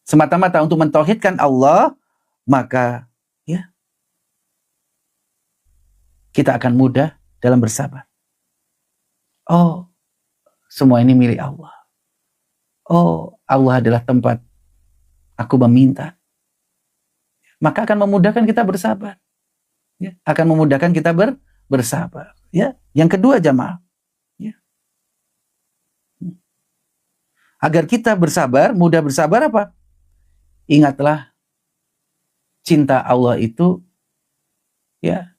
semata-mata untuk mentauhidkan Allah, maka ya kita akan mudah dalam bersabar. Oh, semua ini milik Allah. Oh, Allah adalah tempat aku meminta. Maka akan memudahkan kita bersabar. Ya, akan memudahkan kita bersabar. Ya, yang kedua jamaah. Ya. Agar kita bersabar, mudah bersabar apa? Ingatlah cinta Allah itu ya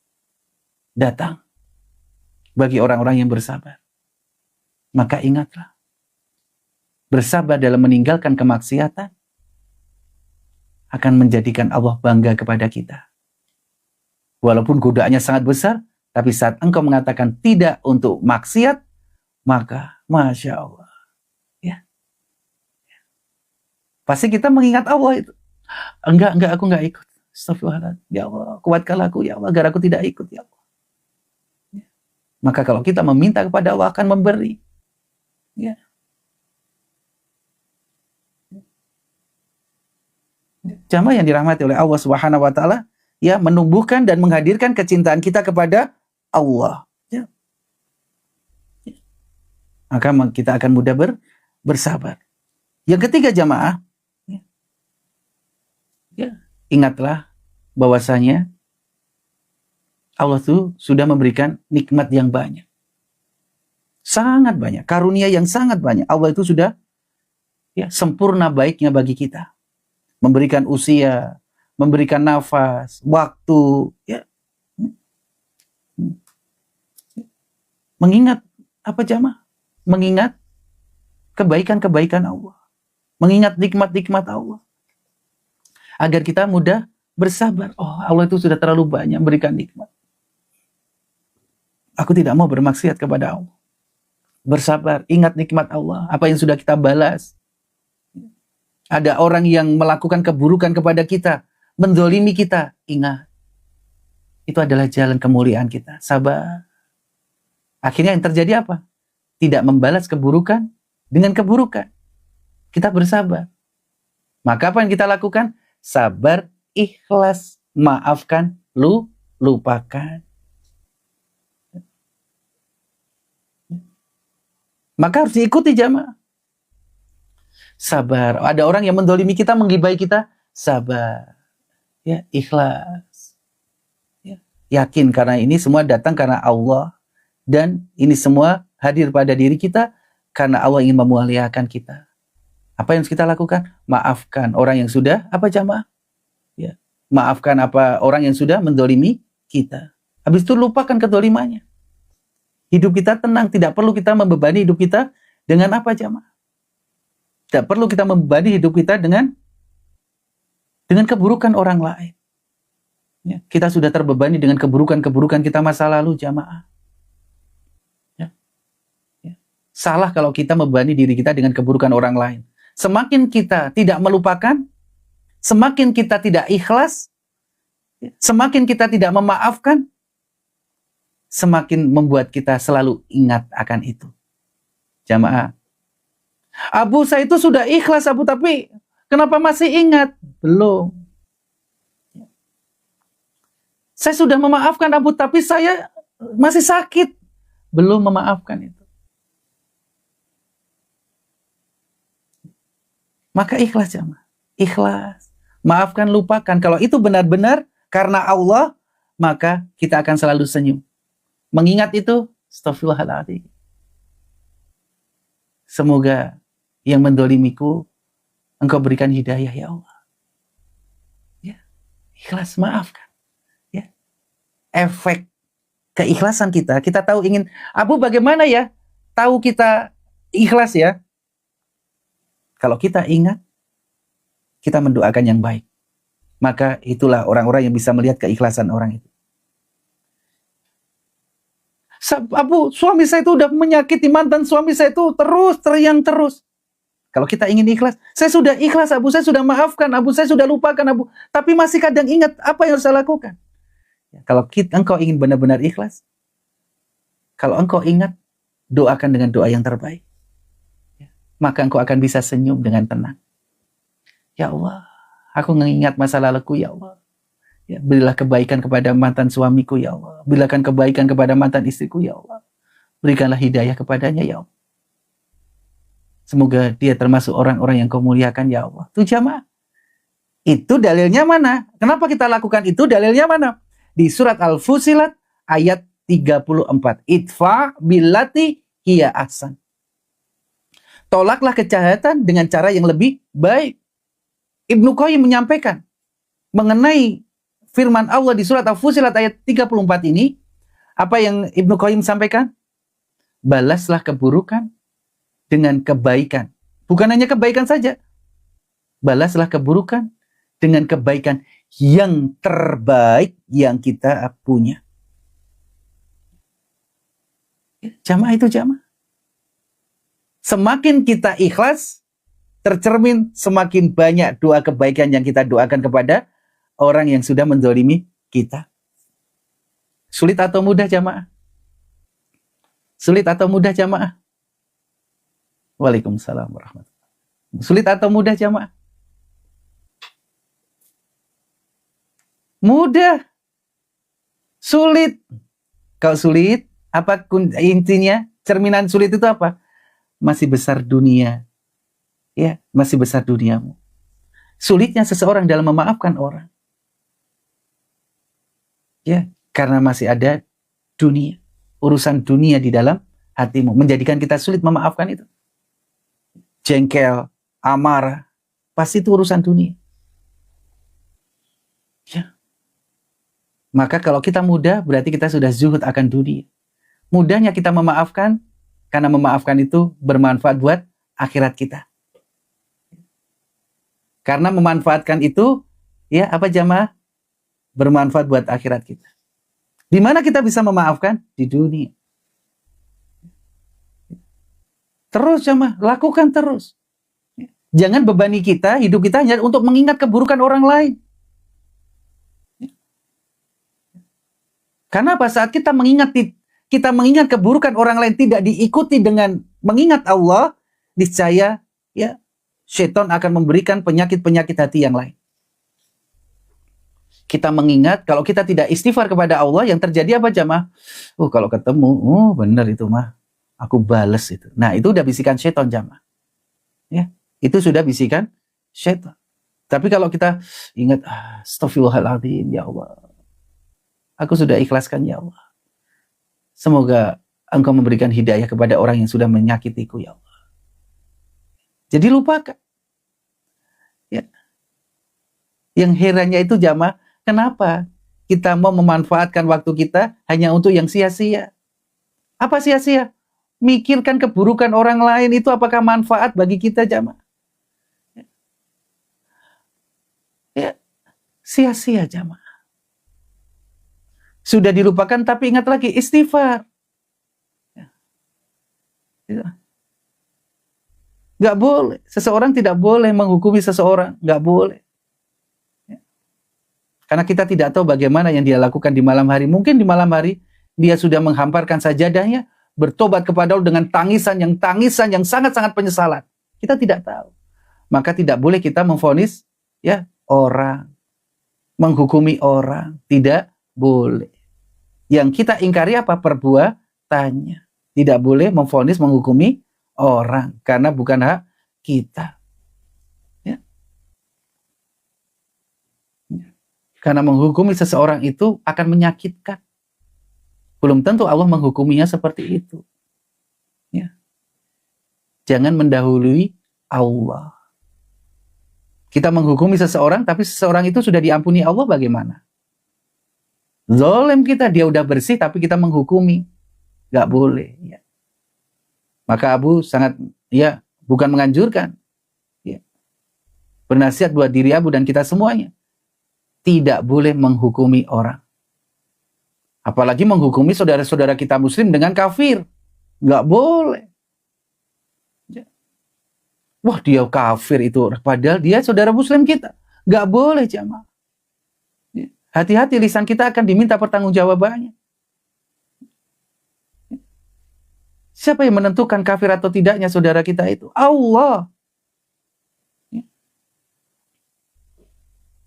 datang bagi orang-orang yang bersabar. Maka ingatlah, bersabar dalam meninggalkan kemaksiatan akan menjadikan Allah bangga kepada kita. Walaupun godaannya sangat besar, tapi saat engkau mengatakan tidak untuk maksiat, maka Masya Allah. Ya. Pasti kita mengingat Allah itu. Enggak, aku enggak ikut. Astagfirullahaladzim. Ya Allah, kuatkanlah aku, ya Allah, agar aku tidak ikut, ya Allah. Ya. Maka kalau kita meminta kepada Allah akan memberi. Ya. Jamaah yang dirahmati oleh Allah Subhanahu wa taala, ya, menumbuhkan dan menghadirkan kecintaan kita kepada Allah. Ya. Ya. Maka kita akan mudah bersabar. Yang ketiga jamaah, ya, ya, ingatlah bahwasanya Allah tuh sudah memberikan nikmat yang banyak. Sangat banyak, karunia yang sangat banyak. Allah itu sudah ya sempurna baiknya bagi kita. Memberikan usia, memberikan nafas, waktu, ya. Mengingat apa jamaah? Mengingat kebaikan-kebaikan Allah. Mengingat nikmat-nikmat Allah. Agar kita mudah bersabar. Oh, Allah itu sudah terlalu banyak memberikan nikmat. Aku tidak mau bermaksiat kepada Allah. Bersabar, ingat nikmat Allah, apa yang sudah kita balas. Ada orang yang melakukan keburukan kepada kita, menzolimi kita, ingat. Itu adalah jalan kemuliaan kita, sabar. Akhirnya yang terjadi apa? Tidak membalas keburukan dengan keburukan. Kita bersabar. Maka apa yang kita lakukan? Sabar, ikhlas, maafkan, lupakan. Maka harus diikuti jamaah. Sabar. Ada orang yang mendolimi kita, menggibai kita, sabar. Ya, ikhlas. Ya, yakin karena ini semua datang karena Allah. Dan ini semua hadir pada diri kita karena Allah ingin memuliakan kita. Apa yang harus kita lakukan? Maafkan orang yang sudah, apa jamaah? Ya, maafkan apa orang yang sudah mendolimi kita. Habis itu lupakan kedolimannya. Hidup kita tenang, tidak perlu kita membebani hidup kita dengan apa jamaah. Tidak perlu kita membebani hidup kita dengan keburukan orang lain. Ya, kita sudah terbebani dengan keburukan-keburukan kita masa lalu jamaah. Ya. Ya. Salah kalau kita membebani diri kita dengan keburukan orang lain. Semakin kita tidak melupakan, semakin kita tidak ikhlas, semakin kita tidak memaafkan, semakin membuat kita selalu ingat akan itu. Jamaah. Abu, saya itu sudah ikhlas Abu, tapi kenapa masih ingat? Belum. Saya sudah memaafkan Abu, tapi saya masih sakit. Belum memaafkan itu. Maka ikhlas jamaah. Ikhlas. Maafkan, lupakan. Kalau itu benar-benar karena Allah, maka kita akan selalu senyum. Mengingat itu, astaghfirullahaladzim. Semoga yang mendolimiku, Engkau berikan hidayah ya Allah. Ya, ikhlas, maafkan. Ya, efek keikhlasan kita tahu ingin, Abu bagaimana ya? Tahu kita ikhlas ya? Kalau kita ingat, kita mendoakan yang baik. Maka itulah orang-orang yang bisa melihat keikhlasan orang itu. Abu, suami saya itu udah menyakiti, mantan suami saya itu terus teriang terus. Kalau kita ingin ikhlas, saya sudah ikhlas Abu, saya sudah maafkan Abu, saya sudah lupakan Abu, tapi masih kadang ingat apa yang harus saya lakukan. Kalau engkau ingin benar-benar ikhlas, kalau engkau ingat, doakan dengan doa yang terbaik. Maka engkau akan bisa senyum dengan tenang. Ya Allah, aku mengingat masa laluku ya Allah. Ya, berilah kebaikan kepada mantan suamiku ya Allah. Berikan kebaikan kepada mantan istriku ya Allah. Berikanlah hidayah kepadanya ya Allah. Semoga dia termasuk orang-orang yang kau muliakan ya Allah. Itu jamaah. Itu dalilnya mana? Kenapa kita lakukan itu? Dalilnya mana? Di surat Al-Fusilat ayat 34. Idfa billati hiya ahsan. Tolaklah kejahatan dengan cara yang lebih baik. Ibnu Qayyim menyampaikan mengenai firman Allah di surat Al-Fusilat ayat 34 ini. Apa yang Ibnu Qayyim sampaikan? Balaslah keburukan dengan kebaikan. Bukan hanya kebaikan saja. Balaslah keburukan dengan kebaikan yang terbaik yang kita punya. Jamaah itu jamaah. Semakin kita ikhlas, tercermin semakin banyak doa kebaikan yang kita doakan kepada orang yang sudah menzalimi kita. Sulit atau mudah jamaah? Sulit atau mudah jamaah? Waalaikumsalam warahmatullahi wabarakatuh. Sulit atau mudah jamaah? Mudah. Sulit. Kalau sulit, apa intinya? Cerminan sulit itu apa? Masih besar dunia. Ya, masih besar duniamu. Sulitnya seseorang dalam memaafkan orang. Ya, karena masih ada dunia. Urusan dunia di dalam hatimu. Menjadikan kita sulit memaafkan itu. Jengkel, amarah. Pasti itu urusan dunia. Ya. Maka kalau kita mudah, berarti kita sudah zuhud akan dunia. Mudahnya kita memaafkan, karena memaafkan itu bermanfaat buat akhirat kita. Karena memanfaatkan itu, ya apa jamaah? Bermanfaat buat akhirat kita. Di mana kita bisa memaafkan? Di dunia. Terus jamaah, lakukan terus. Jangan bebani kita, hidup kita hanya untuk mengingat keburukan orang lain. Karena apa? Saat kita mengingat keburukan orang lain tidak diikuti dengan mengingat Allah, niscaya ya syaitan akan memberikan penyakit-penyakit hati yang lain. Kita mengingat, kalau kita tidak istighfar kepada Allah, yang terjadi apa jamaah? Kalau ketemu, benar itu mah, aku bales itu. Nah, itu udah bisikan syaitan jamaah. Ya, itu sudah bisikan syaitan. Tapi kalau kita ingat, astaghfirullahaladzim, ya Allah. Aku sudah ikhlaskan ya Allah. Semoga Engkau memberikan hidayah kepada orang yang sudah menyakitiku ya Allah. Jadi lupakan. Ya. Yang herannya itu jamaah, kenapa kita mau memanfaatkan waktu kita hanya untuk yang sia-sia? Apa sia-sia? Mikirkan keburukan orang lain itu apakah manfaat bagi kita jamaah? Ya. Sia-sia jamaah. Sudah dilupakan, tapi ingat lagi, istighfar. Gak boleh. Seseorang tidak boleh menghukumi seseorang. Gak boleh. Karena kita tidak tahu bagaimana yang dia lakukan di malam hari. Mungkin di malam hari, dia sudah menghamparkan sajadahnya, bertobat kepada Allah dengan tangisan yang sangat-sangat penyesalan. Kita tidak tahu. Maka tidak boleh kita memvonis ya orang. Menghukumi orang. Tidak boleh. Yang kita ingkari apa? Perbuatannya. Tidak boleh memvonis menghukumi orang. Karena bukan hak kita. Ya. Karena menghukumi seseorang itu akan menyakitkan. Belum tentu Allah menghukuminya seperti itu. Ya. Jangan mendahului Allah. Kita menghukumi seseorang, tapi seseorang itu sudah diampuni Allah bagaimana? Zalim kita, dia udah bersih tapi kita menghukumi. Gak boleh. Ya. Maka Abu sangat, ya, bukan menganjurkan. Ya. Bernasihat buat diri Abu dan kita semuanya. Tidak boleh menghukumi orang. Apalagi menghukumi saudara-saudara kita muslim dengan kafir. Gak boleh. Ya. Wah, dia kafir itu. Padahal dia saudara muslim kita. Gak boleh jamaah. Hati-hati, lisan kita akan diminta pertanggungjawabannya. Siapa yang menentukan kafir atau tidaknya saudara kita itu? Allah.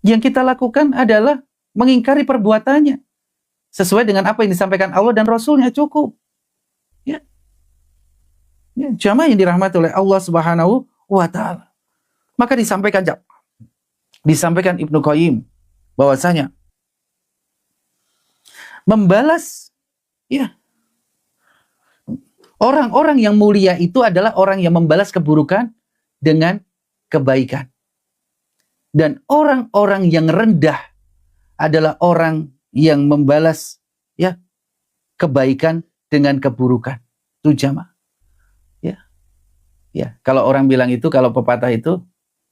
Yang kita lakukan adalah mengingkari perbuatannya sesuai dengan apa yang disampaikan Allah dan Rasulnya, cukup. Ya. Ya, jamaah yang dirahmati oleh Allah Subhanahu wa Ta'ala. Maka disampaikan Ibnu Qayyim bahwasanya membalas, ya, orang-orang yang mulia itu adalah orang yang membalas keburukan dengan kebaikan. Dan orang-orang yang rendah adalah orang yang membalas, ya, kebaikan dengan keburukan. Itu jamaah. Ya. Ya, kalau orang bilang itu, kalau pepatah itu,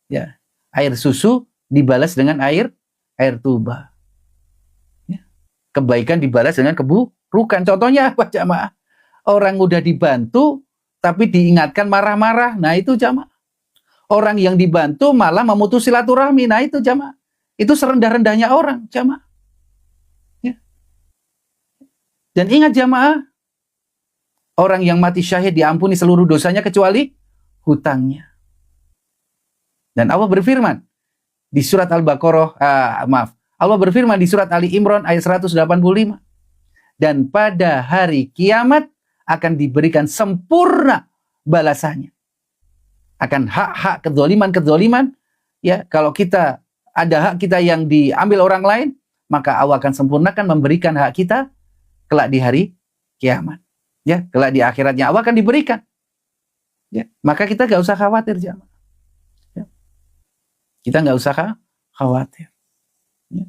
ya, air susu dibalas dengan air tuba. Ya. Kebaikan dibalas dengan keburukan. Contohnya apa, jamaah? Orang udah dibantu tapi diingatkan marah-marah. Nah, itu jamaah. Orang yang dibantu malah memutus silaturahmi. Nah, itu jamaah. Itu serendah-rendahnya orang, jamaah. Ya. Dan ingat jamaah, orang yang mati syahid diampuni seluruh dosanya kecuali hutangnya. Dan Allah berfirman di surat Al-Baqarah, Allah berfirman di surat Ali Imran ayat 185. Dan pada hari kiamat akan diberikan sempurna balasannya. Akan hak-hak kezaliman, ya, kalau kita ada hak kita yang diambil orang lain, maka Allah akan sempurnakan memberikan hak kita kelak di hari kiamat. Ya, kelak di akhiratnya Allah akan diberikan. Ya, maka kita nggak usah khawatir, jamaah. Ya. Kita nggak usah khawatir. Ya.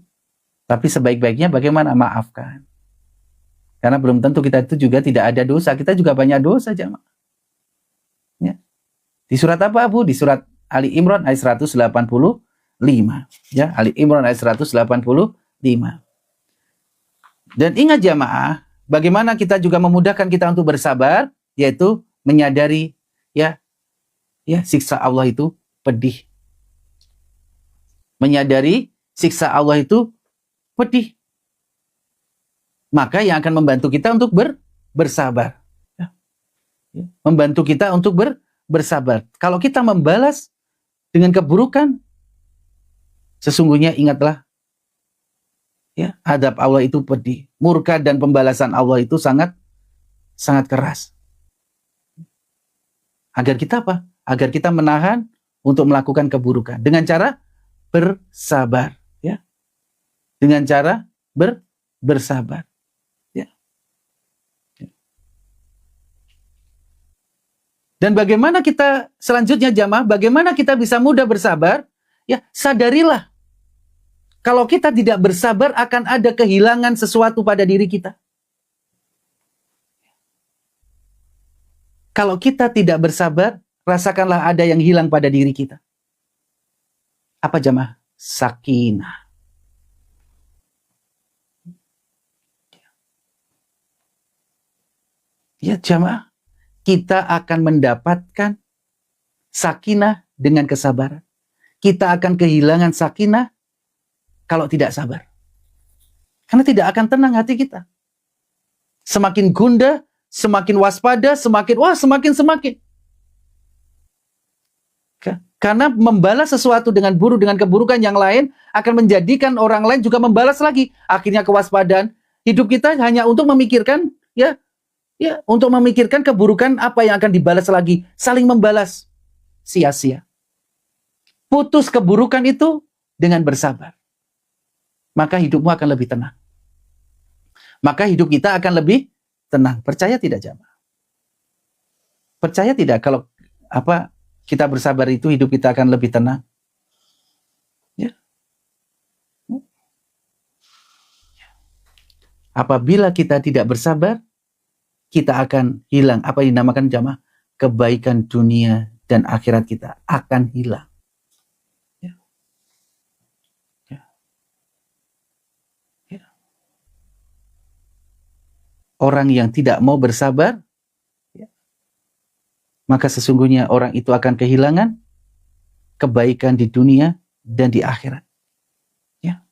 Tapi sebaik-baiknya bagaimana? Maafkan. Karena belum tentu kita itu juga tidak ada dosa. Kita juga banyak dosa, jamaah. Ya. Di surat apa, Bu? Di surat Ali Imran ayat 185. Ya, Ali Imran ayat 185. Dan ingat jamaah, bagaimana kita juga memudahkan kita untuk bersabar, yaitu menyadari, ya, siksa Allah itu pedih. Menyadari siksa Allah itu pedih. Maka yang akan membantu kita untuk bersabar. Ya. Membantu kita untuk bersabar. Kalau kita membalas dengan keburukan, sesungguhnya ingatlah, ya, adab Allah itu pedih. Murka dan pembalasan Allah itu sangat keras. Agar kita apa? Agar kita menahan untuk melakukan keburukan dengan cara bersabar, ya. Dengan cara bersabar. Dan bagaimana kita selanjutnya, jamaah, bagaimana kita bisa mudah bersabar? Ya, sadarilah, kalau kita tidak bersabar akan ada kehilangan sesuatu pada diri kita. Kalau kita tidak bersabar, rasakanlah ada yang hilang pada diri kita. Apa, jamaah? Sakinah. Ya, jamaah. Kita akan mendapatkan sakinah dengan kesabaran. Kita akan kehilangan sakinah kalau tidak sabar. Karena tidak akan tenang hati kita. Semakin gundah, semakin waspada, semakin. Karena membalas sesuatu dengan buruk, dengan keburukan yang lain, akan menjadikan orang lain juga membalas lagi. Akhirnya kewaspadaan. Hidup kita hanya untuk memikirkan, ya, untuk memikirkan keburukan apa yang akan dibalas lagi. Saling membalas. Sia-sia. Putus keburukan itu dengan bersabar. Maka hidupmu akan lebih tenang. Maka hidup kita akan lebih tenang. Percaya tidak, jamaah? Percaya tidak kalau kita bersabar itu hidup kita akan lebih tenang? Ya. Apabila kita tidak bersabar, kita akan hilang apa yang dinamakan, jamaah, kebaikan dunia dan akhirat kita akan hilang. Ya. Ya. Ya. Orang yang tidak mau bersabar, ya, maka sesungguhnya orang itu akan kehilangan kebaikan di dunia dan di akhirat. Ya.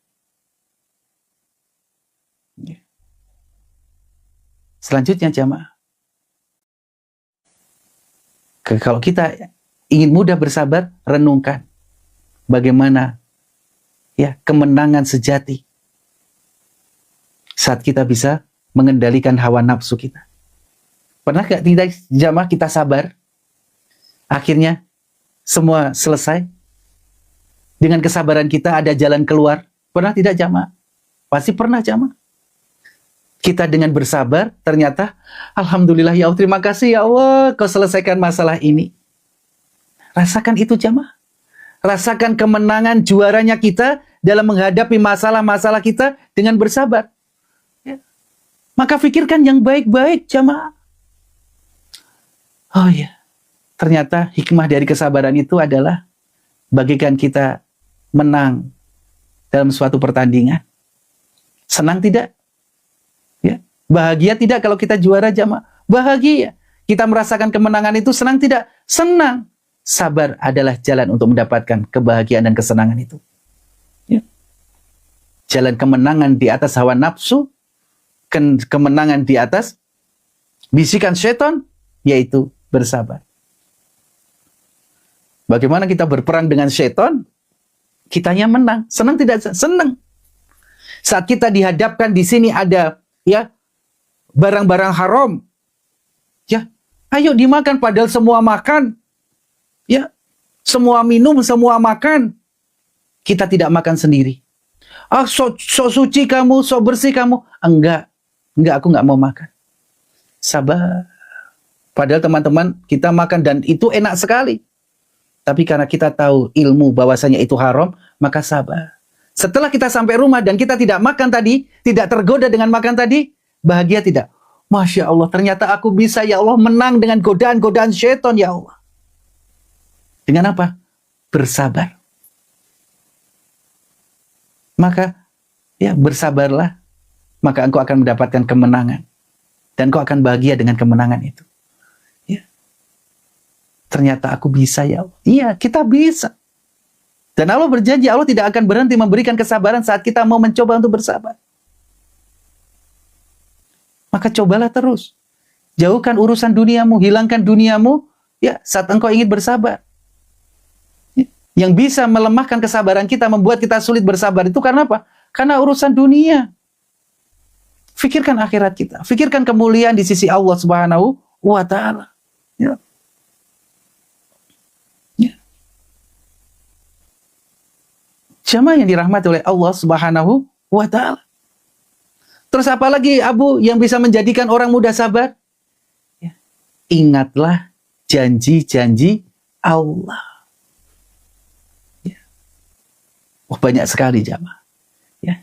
Ya. Selanjutnya, jamaah, kalau kita ingin mudah bersabar, renungkan bagaimana, ya, kemenangan sejati. Saat kita bisa mengendalikan hawa nafsu kita. Pernah gak tidak jamaah kita sabar? Akhirnya semua selesai. Dengan kesabaran kita ada jalan keluar. Pernah tidak jamaah? Pasti pernah jamaah. Kita dengan bersabar, ternyata alhamdulillah ya Allah, terima kasih ya Allah, kau selesaikan masalah ini. Rasakan itu jamaah. Rasakan kemenangan juaranya kita dalam menghadapi masalah-masalah kita dengan bersabar. Ya. Maka pikirkan yang baik-baik jamaah. Oh ya, ternyata hikmah dari kesabaran itu adalah bagikan kita menang dalam suatu pertandingan. Senang tidak? Ya. Bahagia tidak kalau kita juara jamaah? Bahagia. Kita merasakan kemenangan itu senang tidak? Senang. Sabar adalah jalan untuk mendapatkan kebahagiaan dan kesenangan itu. Ya. Jalan kemenangan di atas hawa nafsu, kemenangan di atas bisikan setan, yaitu bersabar. Bagaimana kita berperang dengan setan? Kitanya menang. Senang tidak? Senang. Saat kita dihadapkan di sini ada ya barang-barang haram, ya ayo dimakan, padahal semua makan. Ya, semua minum, semua makan. Kita tidak makan sendiri. Ah, so suci kamu, so bersih kamu. Enggak, aku nggak mau makan. Sabar. Padahal teman-teman, kita makan dan itu enak sekali. Tapi karena kita tahu ilmu bahwasanya itu haram, maka sabar. Setelah kita sampai rumah dan kita tidak makan tadi, tidak tergoda dengan makan tadi, bahagia tidak? Masya Allah, ternyata aku bisa ya Allah menang dengan godaan-godaan syaitan ya Allah. Dengan apa? Bersabar. Maka, ya bersabarlah. Maka engkau akan mendapatkan kemenangan. Dan engkau akan bahagia dengan kemenangan itu. Ya. Ternyata aku bisa ya Allah. Iya, kita bisa. Dan Allah berjanji, Allah tidak akan berhenti memberikan kesabaran saat kita mau mencoba untuk bersabar. Maka cobalah terus. Jauhkan urusan duniamu, hilangkan duniamu, ya saat engkau ingin bersabar. Yang bisa melemahkan kesabaran kita, membuat kita sulit bersabar itu karena apa? Karena urusan dunia. Fikirkan akhirat kita. Fikirkan kemuliaan di sisi Allah Subhanahu wa Ta'ala. Ya. Ya. Jamaah yang dirahmati oleh Allah Subhanahu wa Ta'ala. Terus apa lagi Abu yang bisa menjadikan orang mudah sabar? Ya. Ingatlah janji-janji Allah. Oh, banyak sekali jamaah. Ya.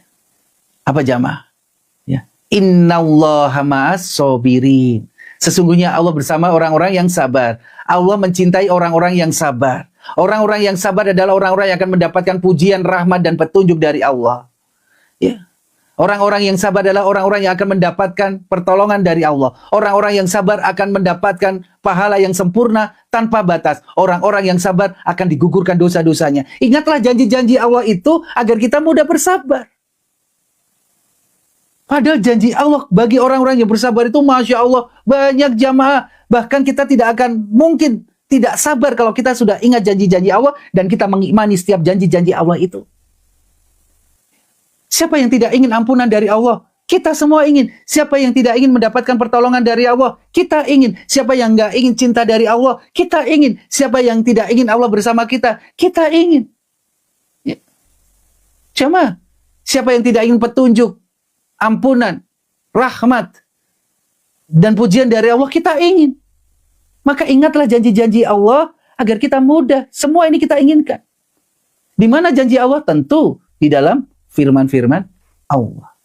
Apa jamaah? Ya. Innallaha ma'as sabirin. Sesungguhnya Allah bersama orang-orang yang sabar. Allah mencintai orang-orang yang sabar. Orang-orang yang sabar adalah orang-orang yang akan mendapatkan pujian, rahmat dan petunjuk dari Allah. Ya. Orang-orang yang sabar adalah orang-orang yang akan mendapatkan pertolongan dari Allah. Orang-orang yang sabar akan mendapatkan pahala yang sempurna tanpa batas. Orang-orang yang sabar akan digugurkan dosa-dosanya. Ingatlah janji-janji Allah itu agar kita mudah bersabar. Padahal janji Allah bagi orang-orang yang bersabar itu Masya Allah banyak jamaah. Bahkan kita tidak akan mungkin tidak sabar kalau kita sudah ingat janji-janji Allah dan kita mengimani setiap janji-janji Allah itu. Siapa yang tidak ingin ampunan dari Allah? Kita semua ingin. Siapa yang tidak ingin mendapatkan pertolongan dari Allah? Kita ingin. Siapa yang nggak ingin cinta dari Allah? Kita ingin. Siapa yang tidak ingin Allah bersama kita? Kita ingin. Ya. Cuma, siapa yang tidak ingin petunjuk, ampunan, rahmat, dan pujian dari Allah? Kita ingin. Maka ingatlah janji-janji Allah agar kita mudah. Semua ini kita inginkan. Di mana janji Allah? Tentu di dalam firman-firman Allah.